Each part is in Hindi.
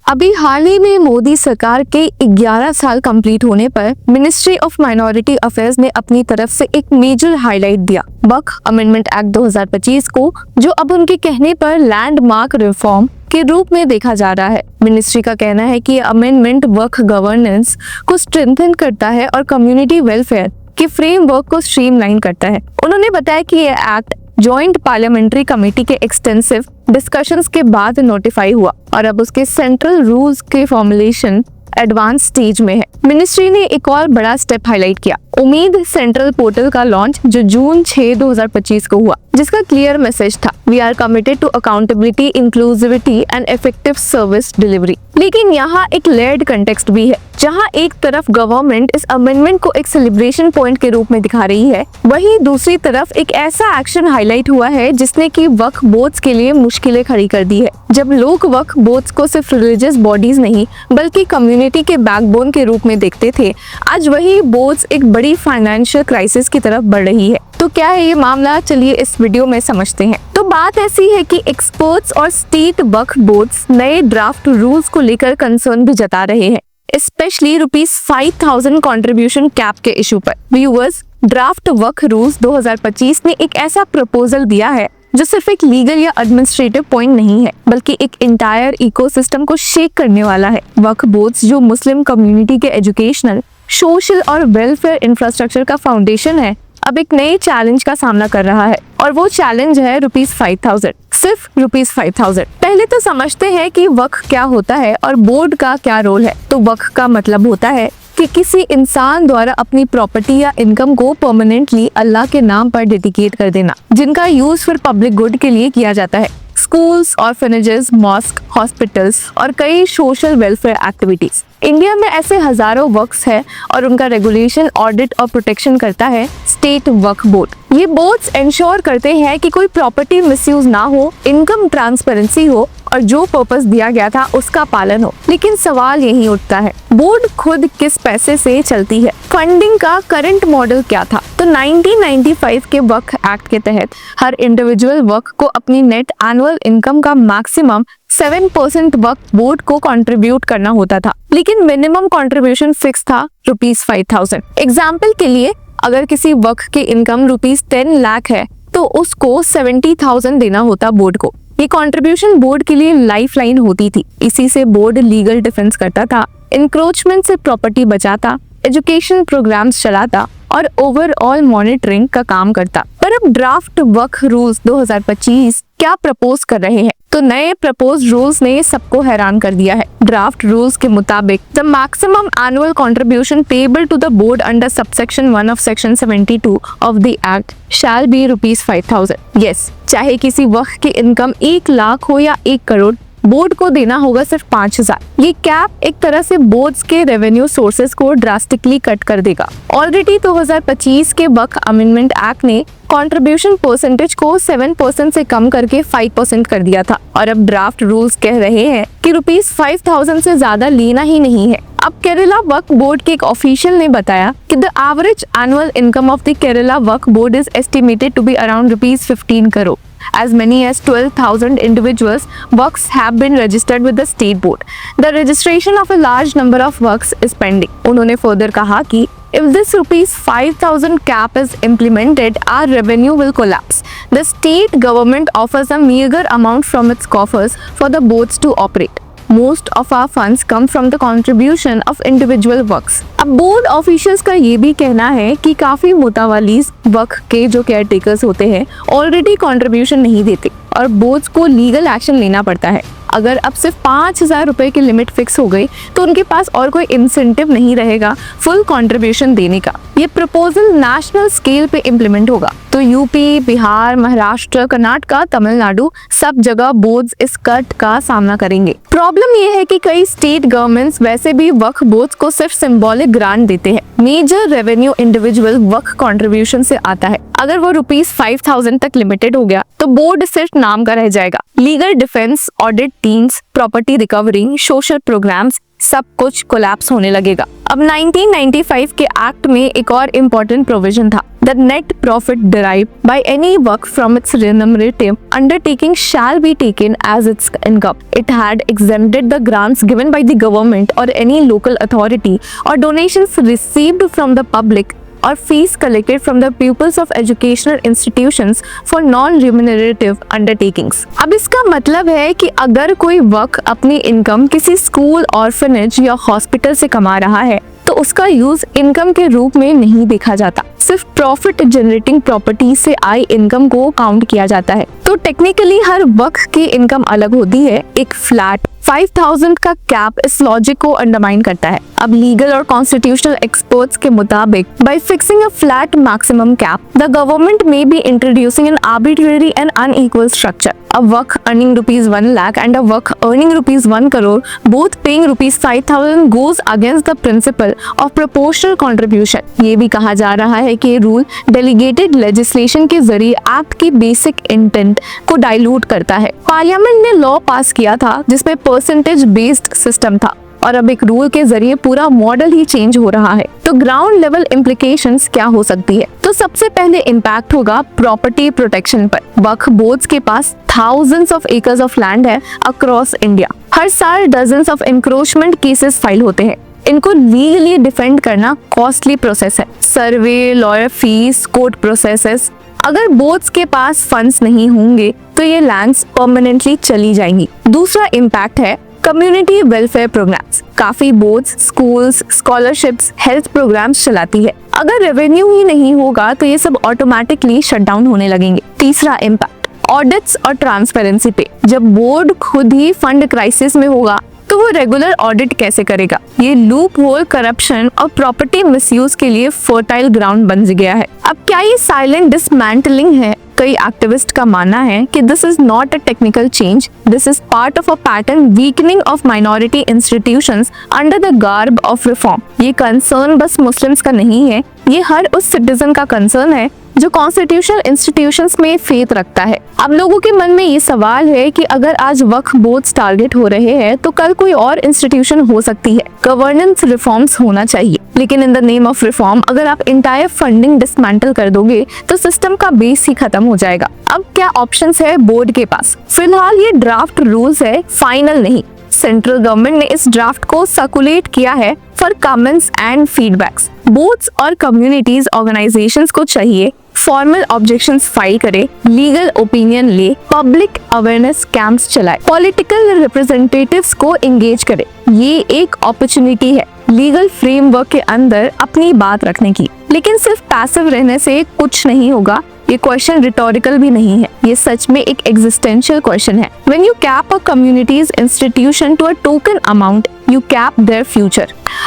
अभी हाल ही में मोदी सरकार के 11 साल कंप्लीट होने पर मिनिस्ट्री ऑफ माइनॉरिटी अफेयर्स ने अपनी तरफ से एक मेजर हाईलाइट दिया, वक्फ अमेंडमेंट एक्ट 2025 को, जो अब उनके कहने पर लैंडमार्क रिफॉर्म के रूप में देखा जा रहा है। मिनिस्ट्री का कहना है कि अमेंडमेंट वक्फ गवर्नेंस को स्ट्रेंथन करता है और कम्युनिटी वेलफेयर के फ्रेमवर्क को स्ट्रीमलाइन करता है। उन्होंने बताया कि ये एक्ट जॉइंट पार्लियामेंट्री कमेटी के एक्सटेंसिव डिस्कशंस के बाद नोटिफाई हुआ और अब उसके सेंट्रल रूल्स के फॉर्मुलेशन एडवांस स्टेज में है। मिनिस्ट्री ने एक और बड़ा स्टेप हाईलाइट किया, उम्मीद सेंट्रल पोर्टल का लॉन्च, जो जून 6, 2025 को हुआ, जिसका क्लियर मैसेज था, we are committed to accountability, inclusivity and effective service delivery. लेकिन यहाँ एक लेयर्ड कंटेक्स्ट भी है, जहाँ एक तरफ गवर्नमेंट इस अमेंडमेंट को एक सेलिब्रेशन पॉइंट के रूप में दिखा रही है, वहीं दूसरी तरफ एक ऐसा एक्शन हाईलाइट हुआ है जिसने कि वक्फ बोर्ड्स के लिए मुश्किलें खड़ी कर दी है। जब लोग वक्फ बोर्ड्स को सिर्फ रिलीजियस बॉडीज नहीं बल्कि कम्युनिटी के बैकबोन के रूप में देखते थे, आज वही बोर्ड्स एक बड़ी फाइनेंशियल क्राइसिस की तरफ बढ़ रही है। तो क्या है ये मामला, चलिए इस वीडियो में समझते हैं। तो बात ऐसी है कि एक्सपर्ट्स और स्टेट वक्फ बोर्ड्स नए ड्राफ्ट रूल्स को लेकर कंसर्न भी जता रहे हैं, स्पेशली ₹5,000 कंट्रीब्यूशन कैप के इशू पर। व्यूअर्स, ड्राफ्ट वक्फ रूल्स 2025 ने एक ऐसा प्रपोजल दिया है जो सिर्फ एक लीगल या एडमिनिस्ट्रेटिव पॉइंट नहीं है, बल्कि एक इंटायर इकोसिस्टम को शेक करने वाला है। वक्फ बोर्ड्स, जो मुस्लिम कम्युनिटी के एजुकेशनल, सोशल और वेलफेयर इंफ्रास्ट्रक्चर का फाउंडेशन है, अब एक नए चैलेंज का सामना कर रहा है, और वो चैलेंज है ₹5,000, सिर्फ ₹5,000। पहले तो समझते हैं कि वक्फ क्या होता है और बोर्ड का क्या रोल है। तो वक्फ का मतलब होता है कि किसी इंसान द्वारा अपनी प्रॉपर्टी या इनकम को परमानेंटली अल्लाह के नाम पर डेडिकेट कर देना, जिनका यूज फिर पब्लिक गुड के लिए किया जाता है। स्कूल्स, ऑर्फनेजेस, मॉस्क, हॉस्पिटल्स और कई सोशल वेलफेयर एक्टिविटीज। इंडिया में ऐसे हजारों वक्फ है और उनका रेगुलेशन, ऑडिट और प्रोटेक्शन करता है स्टेट वक्फ बोर्ड। ये बोर्ड्स इंश्योर करते हैं कि कोई प्रॉपर्टी मिसयूज ना हो, इनकम ट्रांसपेरेंसी हो और जो पर्पस दिया गया था उसका पालन हो। लेकिन सवाल यही उठता है, बोर्ड खुद किस पैसे से चलती है? फंडिंग का करंट मॉडल क्या था? तो 1995 के वक्फ एक्ट के तहत हर इंडिविजुअल वक्फ को अपनी नेट एनुअल इनकम का मैक्सिमम 7% वक्फ बोर्ड को कंट्रीब्यूट करना होता था, लेकिन मिनिमम कंट्रीब्यूशन फिक्स था ₹5,000। एग्जाम्पल के लिए, अगर किसी वक्फ की इनकम ₹10 लाख है तो उसको 70,000 देना होता बोर्ड को। ये कंट्रीब्यूशन बोर्ड के लिए लाइफलाइन होती थी। इसी से बोर्ड लीगल डिफेंस करता था, इंक्रोचमेंट से प्रॉपर्टी बचाता, एजुकेशन प्रोग्राम्स चलाता और ओवरऑल मॉनिटरिंग का काम करता। पर अब ड्राफ्ट वक्फ रूल्स 2025 क्या प्रपोज कर रहे हैं? तो नए प्रपोज रूल्स ने सबको हैरान कर दिया है। ड्राफ्ट रूल्स के मुताबिक the maximum annual contribution payable to the board under subsection 1 of section 72 of the act shall be ₹5,000। Yes, चाहे किसी वक्फ की इनकम 1 लाख हो या 1 करोड़, बोर्ड को देना होगा सिर्फ 5,000। ये कैप एक तरह से बोर्ड्स के रेवेन्यू सोर्सेज को ड्रास्टिकली कट कर देगा। ऑलरेडी 2025 के वक्फ अमेंडमेंट एक्ट ने कंट्रीब्यूशन परसेंटेज को 7% से कम करके 5% कर दिया था, और अब ड्राफ्ट रूल्स कह रहे हैं कि ₹5,000 से ज्यादा लेना ही नहीं है। अब केरला वक्फ बोर्ड के एक ऑफिशियल ने बताया कि the average annual income of the Kerala Waqf board is estimated to be around ₹15 crore. As many as 12,000 individuals waqfs have been registered with the state board. The registration of a large number of waqfs is pending. उन्होंने further कहा कि if this ₹5,000 cap is implemented, our revenue will collapse. The state government offers a meager amount from its coffers for the boards to operate. Most of our funds come from the contribution of individual waqfs. अब बोर्ड ऑफिशियल्स का ये भी कहना है कि काफी मुतावालीज वक्फ के जो केयर टेकर्स होते हैं ऑलरेडी कंट्रीब्यूशन नहीं देते और बोर्ड्स को लीगल एक्शन लेना पड़ता है। अगर अब सिर्फ 5,000 रुपए की लिमिट फिक्स हो गई तो उनके पास और कोई इंसेंटिव नहीं रहेगा फुल कंट्रीब्यूशन देने का। ये प्रपोजल नेशनल स्केल पे इम्प्लीमेंट होगा, तो यूपी, बिहार, महाराष्ट्र, कर्नाटका, तमिलनाडु सब जगह बोर्ड्स इस कट का सामना करेंगे। प्रॉब्लम ये है कि कई स्टेट गवर्नमेंट्स वैसे भी वक्फ बोर्ड्स को सिर्फ सिंबॉलिक ग्रांट देते हैं। मेजर रेवेन्यू इंडिविजुअल वक्फ कंट्रीब्यूशन से आता है। अगर वो ₹5,000 तक लिमिटेड हो गया तो बोर्ड सिर्फ नाम का रह जाएगा। Legal defence, audit teams, property recovery, social programmes, सब कुछ कोलैप्स होने लगेगा। अब 1995 के एक्ट में एक और इम्पोर्टेंट प्रोविजन था, the net profit derived by any work from its remunerative undertaking shall be taken as its income. It had exempted the grants given by the government or any local authority or donations received from the public or fees collected from the pupils of educational institutions for non-remunerative undertakings. अब इसका मतलब है कि अगर कोई वक्त अपनी इनकम किसी स्कूल, ऑर्फनेज या हॉस्पिटल से कमा रहा है तो उसका यूज इनकम के रूप में नहीं देखा जाता, सिर्फ प्रॉफिट जनरेटिंग प्रॉपर्टी से आई इनकम को काउंट किया जाता है। तो टेक्निकली हर वक्त की इनकम अलग होती है। एक फ्लैट 5000 का कैप इस लॉजिक को अंडरमाइन करता है। अब लीगल और कॉन्स्टिट्यूशनल एक्सपर्ट्स के मुताबिक bye fixing a flat maximum cap, the government may be introducing an arbitrary and unequal structure. A work earning rupees 1 lakh and a work earning rupees 1 crore, both paying rupees 5000 goes against the principle of proportional contribution। ये भी कहा जा रहा है कि रूल डेलीगेटेड लेजिस्लेशन के जरिए एक्ट की बेसिक इंटेंट को डाइल्यूट करता है। पार्लियामेंट ने लॉ पास किया था जिसमें परसेंटेज बेस्ड सिस्टम था और अब एक रूल के जरिए पूरा मॉडल ही चेंज हो रहा है। तो ग्राउंड लेवल इम्प्लीकेशंस क्या हो सकती है? तो सबसे पहले इम्पैक्ट होगा प्रॉपर्टी प्रोटेक्शन पर। वक्फ बोर्ड्स के पास thousands of acres of land है अक्रॉस इंडिया। हर साल dozens of encroachment cases file होते हैं। इनको लीगली डिफेंड करना कॉस्टली प्रोसेस है, सर्वे, लॉयर फीस, कोर्ट प्रोसेसेस। अगर बोर्ड्स के पास फंड्स नहीं होंगे तो ये लैंड्स परमानेंटली चली जाएंगी। दूसरा इम्पैक्ट है कम्युनिटी वेलफेयर प्रोग्राम्स। काफी boards, schools, scholarships, health programmes चलाती है। अगर रेवेन्यू ही नहीं होगा तो ये सब ऑटोमेटिकली शट डाउन होने लगेंगे। तीसरा इम्पैक्ट ऑडिट्स और ट्रांसपेरेंसी पे। जब बोर्ड खुद ही फंड क्राइसिस में होगा तो वो रेगुलर ऑडिट कैसे करेगा? ये लूप होल, करप्शन और प्रॉपर्टी मिसयूज के लिए फर्टाइल ग्राउंड बन गया है। अब क्या ये साइलेंट डिसमेंटलिंग है? कई एक्टिविस्ट का मानना है कि this is not a technical change, this is part of a pattern weakening of minority institutions under the garb of reform. ये कंसर्न बस मुस्लिम्स का नहीं है, ये हर उस सिटीजन का कंसर्न है जो कॉन्स्टिट्यूशनल इंस्टीट्यूशंस में फेथ रखता है। अब लोगों के मन में ये सवाल है कि अगर आज वक्फ बोर्ड्स टारगेट हो रहे हैं तो कल कोई और इंस्टीट्यूशन हो सकती है। गवर्नेंस रिफॉर्म्स होना चाहिए, लेकिन in the name of reform अगर आप इंटायर फंडिंग डिसमेंटल कर दोगे तो सिस्टम का बेस ही खत्म हो जाएगा। अब क्या ऑप्शंस है बोर्ड के पास? फिलहाल ये ड्राफ्ट रूल्स है, फाइनल नहीं। सेंट्रल गवर्नमेंट ने इस ड्राफ्ट को सर्कुलेट किया है for comments and feedbacks. Boards और कम्युनिटीज ऑर्गेनाइजेशंस को चाहिए फॉर्मल ऑब्जेक्शंस फाइल करे, लीगल ओपिनियन ले, पब्लिक अवेयरनेस कैंप्स चलाए, पॉलिटिकल रिप्रेजेंटेटिव्स को एंगेज करे। ये एक अपॉर्चुनिटी है लीगल फ्रेमवर्क के अंदर अपनी बात रखने की। लेकिन सिर्फ पैसिव रहने से कुछ नहीं होगा। ये क्वेश्चन रिटोरिकल भी नहीं है, ये सच में एक एग्जिस्टेंशियल क्वेश्चन है। When you cap a community's institution to a token amount, you cap their future।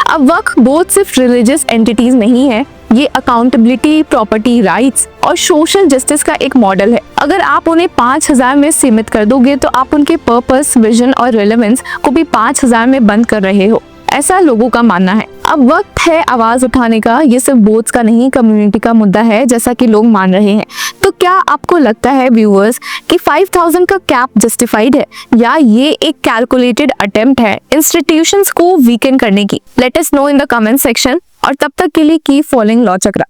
अब वक्फ बोर्ड सिर्फ रिलीजियस एंटिटीज नहीं है, ये अकाउंटेबिलिटी, प्रॉपर्टी राइट्स और सोशल जस्टिस का एक मॉडल है। अगर आप उन्हें 5000 में सीमित कर दोगे तो आप उनके पर्पस, विजन और रेलेवेंस को भी 5000 में बंद कर रहे हो, ऐसा लोगों का मानना है। अब वक्त है आवाज उठाने का। ये सिर्फ बोर्ड्स का नहीं, कम्युनिटी का मुद्दा है जैसा कि लोग मान रहे हैं। तो क्या आपको लगता है व्यूअर्स कि 5000 का कैप जस्टिफाइड है या ये एक कैलकुलेटेड अटेम्प्ट है इंस्टीट्यूशंस को वीकन करने की? Let us know in the comment section और तब तक के लिए कीप फॉलोइंग लॉ चक्रा।